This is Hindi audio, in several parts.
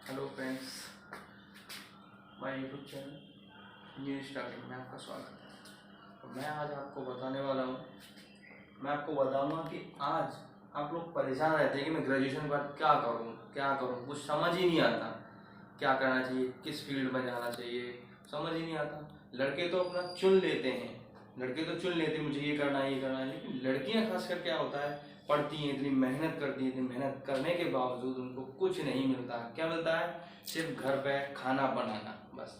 Hello friends, my YouTube channel new starting में आपका स्वागत है। तो मैं आज आपको बताने वाला हूँ, मैं आपको बताऊँगा कि आज आप लोग परेशान रहते हैं कि मैं ग्रेजुएशन के बाद क्या करूँ, कुछ समझ ही नहीं आता क्या करना चाहिए, किस फील्ड में जाना चाहिए, समझ ही नहीं आता। लड़के तो अपना चुन लेते हैं, मुझे ये करना है लेकिन लड़कियाँ खासकर क्या होता है, पढ़ती हैं, इतनी मेहनत करती हैं, इतनी मेहनत करने के बावजूद उनको कुछ नहीं मिलता। क्या मिलता है? सिर्फ घर पे खाना बनाना, बस।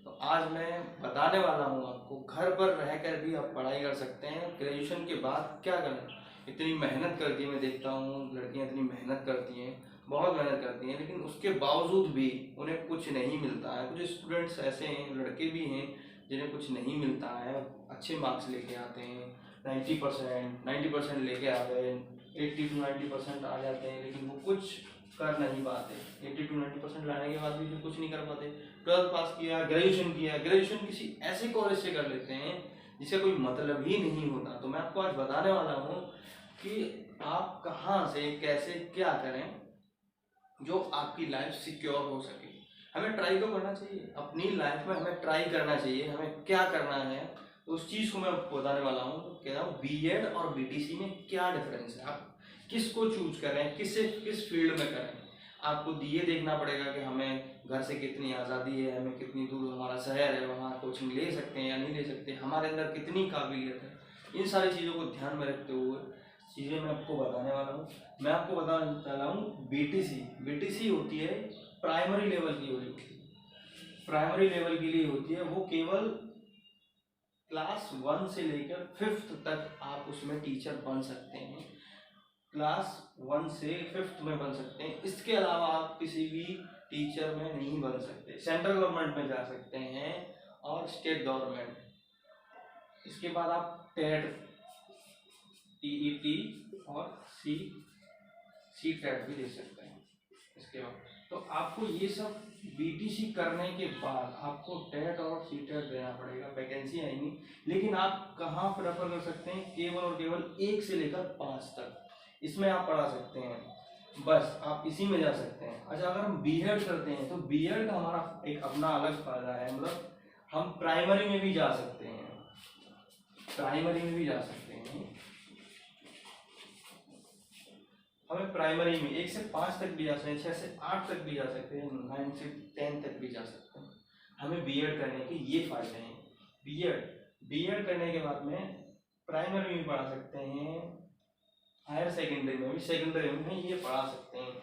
तो आज मैं बताने वाला हूँ आपको, घर पर रहकर भी आप पढ़ाई कर सकते हैं। ग्रेजुएशन के बाद क्या करना, इतनी मेहनत करती है, मैं देखता हूँ लड़कियाँ इतनी मेहनत करती हैं, बहुत मेहनत करती हैं, लेकिन उसके बावजूद भी उन्हें कुछ नहीं मिलता है। कुछ स्टूडेंट्स ऐसे हैं, लड़के भी हैं, जिन्हें कुछ नहीं मिलता है। अच्छे मार्क्स लेके आते हैं, 90% लेके आ गए, 80 to 90% आ जाते हैं, लेकिन वो कुछ कर नहीं पाते। 80 to 90% लाने के बाद भी फिर कुछ नहीं कर पाते। 12th पास किया, ग्रेजुएशन किसी ऐसे कॉलेज से कर लेते हैं जिसका कोई मतलब ही नहीं होता। तो मैं आपको आज बताने वाला हूँ कि आप कहाँ से कैसे क्या करें जो आपकी लाइफ सिक्योर हो सके। हमें ट्राई तो करना चाहिए, अपनी लाइफ में हमें ट्राई करना चाहिए, हमें क्या करना है तो उस चीज़ को मैं आपको बताने वाला हूँ। तो कह रहा हूँ बीएड और बीटीसी में क्या डिफरेंस है, आप किसको चूज करें, किस फील्ड में करें। आपको ये देखना पड़ेगा कि हमें घर से कितनी आज़ादी है, हमें कितनी दूर हमारा शहर है, वहाँ कोचिंग ले सकते हैं या नहीं ले सकते, हमारे अंदर कितनी काबिलियत है। इन सारी चीज़ों को ध्यान में रखते हुए चीज़ें मैं आपको बताने वाला हूँ। मैं आपको बताना चाह रहा हूँ बीटीसी होती है प्राइमरी लेवल की होती है, प्राइमरी लेवल के लिए होती है। वो केवल क्लास 1 से लेकर 5th तक आप उसमें टीचर बन सकते हैं। क्लास 1 से 5th में बन सकते हैं, इसके अलावा आप किसी भी टीचर में नहीं बन सकते। सेंट्रल गवर्नमेंट में जा सकते हैं और स्टेट गवर्नमेंट। इसके बाद आप टेट, टीईटी और सी टेट भी दे सकते हैं। इसके बाद तो आपको ये सब बीटीसी करने के बाद आपको टेट और सी टेट देना पड़ेगा, वैकेंसी आएंगी। लेकिन आप कहाँ प्रेफर कर सकते हैं? केवल और केवल 1 से लेकर 5 तक इसमें आप पढ़ा सकते हैं, बस आप इसी में जा सकते हैं। अच्छा, अगर हम बीएड करते हैं तो बीएड का हमारा एक अपना अलग फायदा है, मतलब हम प्राइमरी में भी जा सकते हैं, हमें प्राइमरी में 1 से 5 तक भी जा सकते हैं, 6 से 8 तक भी जा सकते हैं, 9 से 10 तक भी जा सकते हैं। हमें बीएड करने के ये फायदे हैं। बीएड करने के बाद में प्राइमरी में पढ़ा सकते हैं, हायर सेकेंडरी में ये पढ़ा सकते हैं।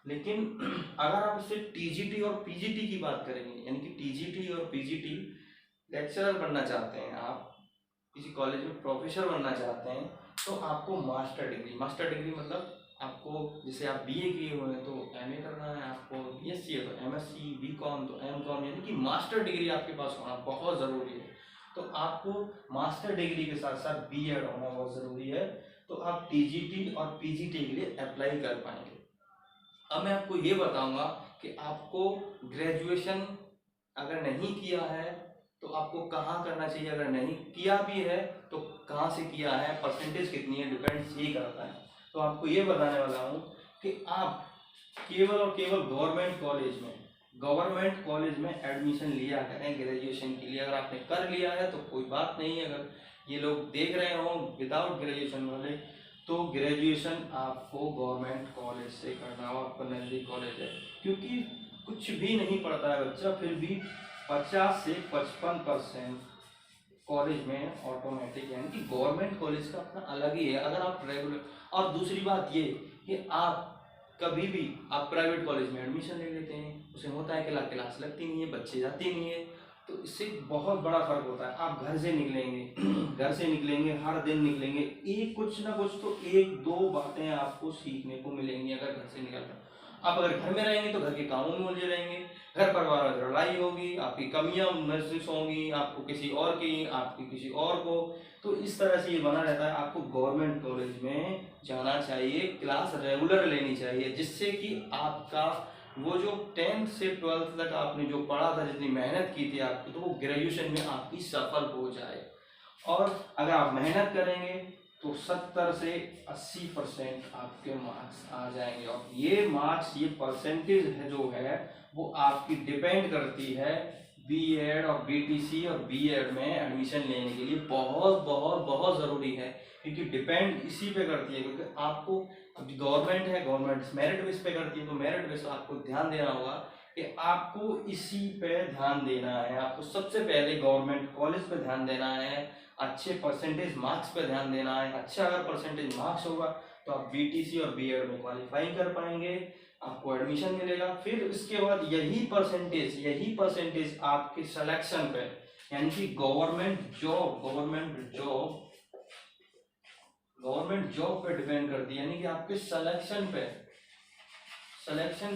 लेकिन अगर आप इससे टीजीटी और पीजीटी की बात करेंगे, यानी कि टीजीटी और पीजीटी लेक्चरर बनना चाहते हैं, आप किसी कॉलेज में प्रोफेसर बनना चाहते हैं, तो आपको मास्टर डिग्री मतलब आपको, जैसे आप बीए किए हुए हैं तो एमए करना है, आपको बीएससी है तो एमएससी, बीकॉम तो एमकॉम, यानी कि मास्टर डिग्री आपके पास होना बहुत ज़रूरी है। तो आपको मास्टर डिग्री के साथ साथ बीएड होना बहुत ज़रूरी है, तो आप टीजीटी और पीजीटी के लिए अप्लाई कर पाएंगे। अब मैं आपको ये बताऊंगा कि आपको ग्रेजुएशन अगर नहीं किया है तो आपको कहाँ करना चाहिए, अगर नहीं किया भी है तो कहाँ से किया है, परसेंटेज कितनी है, डिपेंड्स ये करता है। तो आपको ये बताने वाला हूँ कि आप केवल और केवल गवर्नमेंट कॉलेज में एडमिशन लिया करें ग्रेजुएशन के लिए। अगर आपने कर लिया है तो कोई बात नहीं है, अगर ये लोग देख रहे हो विदाउट ग्रेजुएशन वाले, तो ग्रेजुएशन आपको गवर्नमेंट कॉलेज से करना हो, आपका नज़दीक कॉलेज है। क्योंकि कुछ भी नहीं पढ़ता है बच्चा, फिर भी 50 से 55% कॉलेज में ऑटोमेटिक, यानी कि गवर्नमेंट कॉलेज का अपना अलग ही है। अगर आप रेगुलर, और दूसरी बात ये कि आप कभी भी आप प्राइवेट कॉलेज में एडमिशन ले लेते हैं, उसे होता है कि क्लास लगती नहीं है, बच्चे जाते नहीं है, तो इससे बहुत बड़ा फर्क होता है। आप घर से निकलेंगे हर दिन निकलेंगे, कुछ ना कुछ तो 1-2 बातें आपको सीखने को मिलेंगी अगर घर से निकलकर। आप अगर घर में रहेंगे तो घर के कामों में उलझे रहेंगे, घर परिवार में लड़ाई होगी, आपकी कमियां महसूस होंगी, आपको किसी और की, आपकी किसी और को, तो इस तरह से ये बना रहता है। आपको गवर्नमेंट कॉलेज में जाना चाहिए, क्लास रेगुलर लेनी चाहिए, जिससे कि आपका वो जो 10th से 12th तक आपने जो पढ़ा था, जितनी मेहनत की थी आपकी, तो वो ग्रेजुएशन में आपकी सफल हो जाए। और अगर आप मेहनत करेंगे तो 70 से 80% आपके मार्क्स आ जाएंगे। और ये मार्क्स, ये परसेंटेज है जो है वो आपकी डिपेंड करती है बीएड और बीटीसी और बीएड में एडमिशन लेने के लिए। बहुत बहुत बहुत ज़रूरी है, क्योंकि डिपेंड इसी पे करती है। क्योंकि आपको गवर्नमेंट है, गवर्नमेंट मेरिट बेस पे करती है, तो मेरिट बेस आपको ध्यान देना होगा कि आपको इसी पे ध्यान देना है। आपको सबसे पहले गवर्नमेंट कॉलेज पे ध्यान देना है, अच्छे परसेंटेज मार्क्स पे ध्यान देना है। अच्छा अगर परसेंटेज मार्क्स होगा तो आप बीटीसी और बीएड में क्वालिफाई कर पाएंगे, आपको एडमिशन मिलेगा। फिर उसके बाद यही परसेंटेज आपके सिलेक्शन पे, यानी कि गवर्नमेंट जॉब पे डिपेंड करती है, यानी कि आपके सिलेक्शन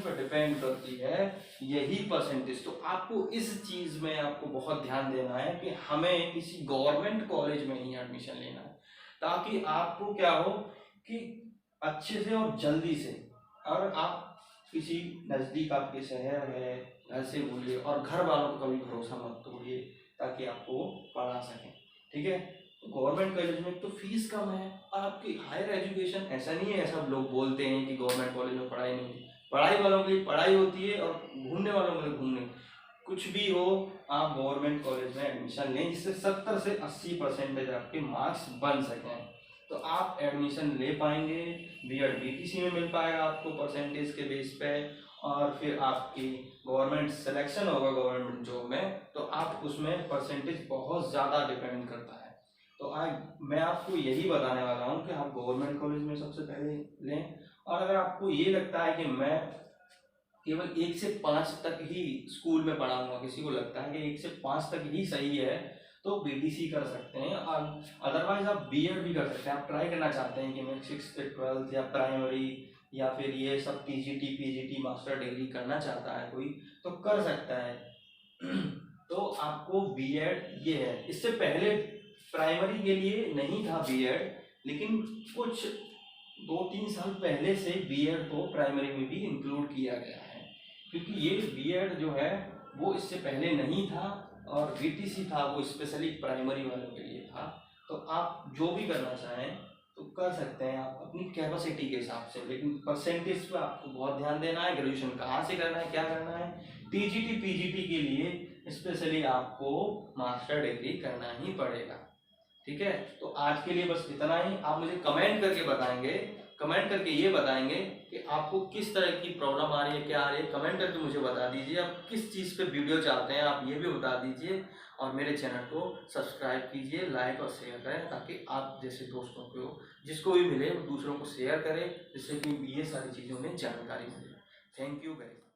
पे डिपेंड करती है यही परसेंटेज। तो आपको इस चीज में आपको बहुत ध्यान देना है कि हमें किसी गवर्नमेंट कॉलेज में ही एडमिशन लेना है, ताकि आपको क्या हो कि अच्छे से और जल्दी से, और आप किसी नज़दीक आपके शहर है घर से बोलिए, और घर वालों को कभी भरोसा मत तोड़िए, ताकि आपको पढ़ा सकें। ठीक है, गवर्नमेंट कॉलेज में तो फीस कम है, और आपकी हायर एजुकेशन ऐसा नहीं है, सब लोग बोलते हैं कि गवर्नमेंट कॉलेज में पढ़ाई नहीं होती। पढ़ाई वालों के लिए पढ़ाई होती है और घूमने वालों के लिए घूमने। कुछ भी हो, आप गवर्नमेंट कॉलेज में एडमिशन लें, जिससे 70 से 80% आपके मार्क्स बन सकें, तो आप एडमिशन ले पाएंगे। बीएड बीटीसी में मिल पाएगा आपको परसेंटेज के बेस पे, और फिर आपकी गवर्नमेंट सिलेक्शन होगा गवर्नमेंट जॉब में, तो आप उसमें परसेंटेज बहुत ज़्यादा डिपेंड करता है। तो आज मैं आपको यही बताने वाला हूँ कि आप गवर्नमेंट कॉलेज में सबसे पहले लें। और अगर आपको ये लगता है कि मैं केवल 1 से 5 तक ही स्कूल में पढ़ाऊंगा, किसी को लगता है कि 1 से 5 तक ही सही है, तो बीटीसी कर सकते हैं। और अदरवाइज आप बीएड भी कर सकते हैं। आप ट्राई करना चाहते हैं कि मैं 6th से 12th या प्राइमरी या फिर ये सब टीजीटी पीजीटी मास्टर डिग्री करना चाहता है कोई, तो कर सकता है। तो आपको बीएड ये है। इससे पहले प्राइमरी के लिए नहीं था बीएड, लेकिन कुछ 2-3 साल पहले से बीएड को प्राइमरी में भी इंक्लूड किया गया है, क्योंकि ये बीएड जो है वो इससे पहले नहीं था, और बीटीसी था वो स्पेशली प्राइमरी वालों के लिए था। तो आप जो भी करना चाहें तो कर सकते हैं आप अपनी कैपेसिटी के हिसाब से, लेकिन परसेंटेज पे आपको बहुत ध्यान देना है। ग्रेजुएशन कहाँ से करना है, क्या करना है, टीजीटी पीजीटी के लिए स्पेशली आपको मास्टर डिग्री करना ही पड़ेगा। ठीक है, तो आज के लिए बस इतना ही। आप मुझे कमेंट करके ये बताएंगे कि आपको किस तरह की प्रॉब्लम आ रही है, क्या आ रही है। कमेंट करके मुझे बता दीजिए। आप किस चीज़ पे वीडियो चाहते हैं, आप ये भी बता दीजिए। और मेरे चैनल को सब्सक्राइब कीजिए, लाइक और शेयर करें, ताकि आप जैसे दोस्तों को जिसको भी मिले वो दूसरों को शेयर करें, जिससे कि ये सारी चीज़ों में जानकारी मिले। Thank you guys.